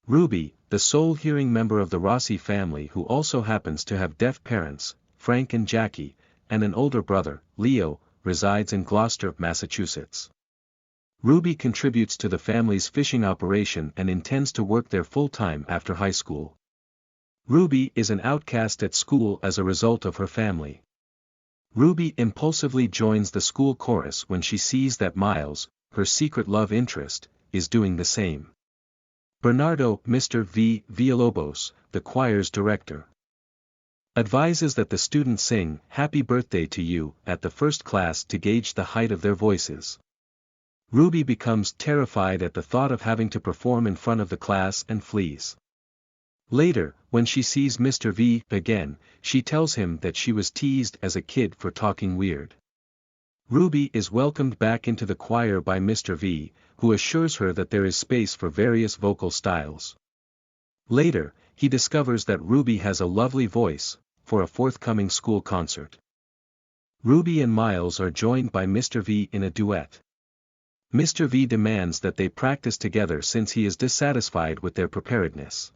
Ruby, the sole hearing member of the Rossi family who also happens to have deaf parents, Frank and Jackie, and an older brother, Leo, resides in Gloucester, Massachusetts. Ruby contributes to the family's fishing operation and intends to work there full-time after high school. Ruby is an outcast at school as a result of her family. Ruby impulsively joins the school chorus when she sees that Miles, her secret love interest, is doing the same. Bernardo, Mr. V. Villalobos, the choir's director, advises that the students sing "Happy Birthday to You" at the first class to gauge the height of their voices. Ruby becomes terrified at the thought of having to perform in front of the class and flees. Later, when she sees Mr. V again, she tells him that she was teased as a kid for talking weird. Ruby is welcomed back into the choir by Mr. V, who assures her that there is space for various vocal styles. Later, he discovers that Ruby has a lovely voice for a forthcoming school concert. Ruby and Miles are joined by Mr. V in a duet. Mr. V demands that they practice together since he is dissatisfied with their preparedness.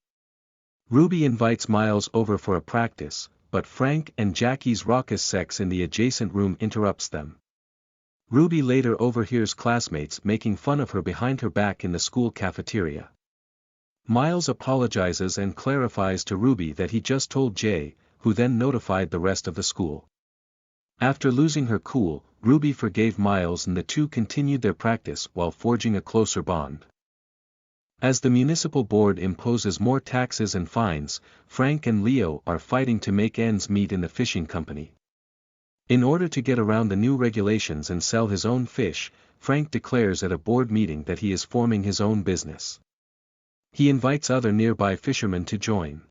Ruby invites Miles over for a practice, but Frank and Jackie's raucous sex in the adjacent room interrupts them. Ruby later overhears classmates making fun of her behind her back in the school cafeteria. Miles apologizes and clarifies to Ruby that he just told Jay, who then notified the rest of the school. After losing her cool, Ruby forgave Miles and the two continued their practice while forging a closer bond. As the municipal board imposes more taxes and fines, Frank and Leo are fighting to make ends meet in the fishing company. In order to get around the new regulations and sell his own fish, Frank declares at a board meeting that he is forming his own business. He invites other nearby fishermen to join.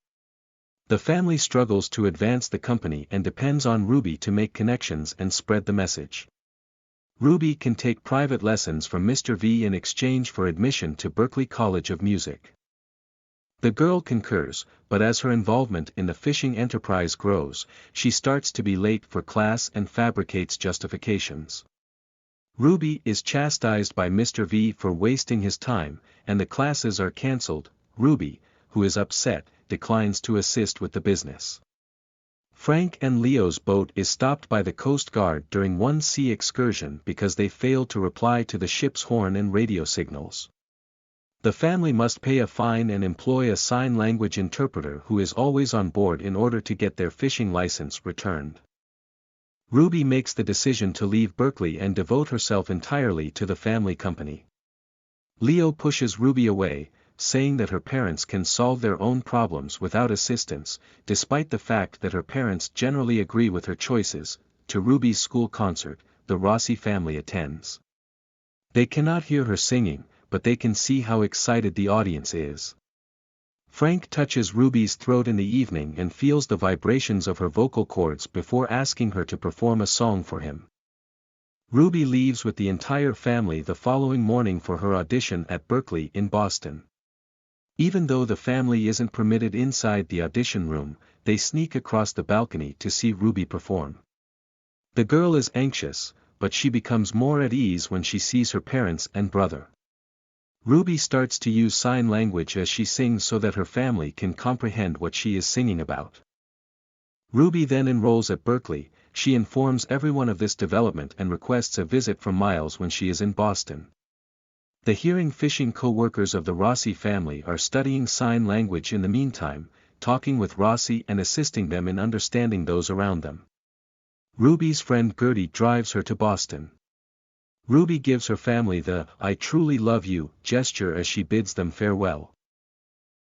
The family struggles to advance the company and depends on Ruby to make connections and spread the message. Ruby can take private lessons from Mr. V in exchange for admission to Berklee College of Music. The girl concurs, but as her involvement in the fishing enterprise grows, she starts to be late for class and fabricates justifications. Ruby is chastised by Mr. V for wasting his time, and the classes are cancelled. Ruby, who is upset, declines to assist with the business. Frank and Leo's boat is stopped by the Coast Guard during one sea excursion because they failed to reply to the ship's horn and radio signals. The family must pay a fine and employ a sign language interpreter who is always on board in order to get their fishing license returned. Ruby makes the decision to leave Berklee and devote herself entirely to the family company. Leo pushes Ruby away, saying that her parents can solve their own problems without assistance, despite the fact that her parents generally agree with her choices. To Ruby's school concert, the Rossi family attends. They cannot hear her singing, but they can see how excited the audience is. Frank touches Ruby's throat in the evening and feels the vibrations of her vocal cords before asking her to perform a song for him. Ruby leaves with the entire family the following morning for her audition at Berklee in Boston. Even though the family isn't permitted inside the audition room, they sneak across the balcony to see Ruby perform. The girl is anxious, but she becomes more at ease when she sees her parents and brother. Ruby starts to use sign language as she sings so that her family can comprehend what she is singing about. Ruby then enrolls at Berklee. She informs everyone of this development and requests a visit from Miles when she is in Boston. The hearing fishing co-workers of the Rossi family are studying sign language in the meantime, talking with Rossi and assisting them in understanding those around them. Ruby's friend Gertie drives her to Boston. Ruby gives her family the "I truly love you" gesture as she bids them farewell.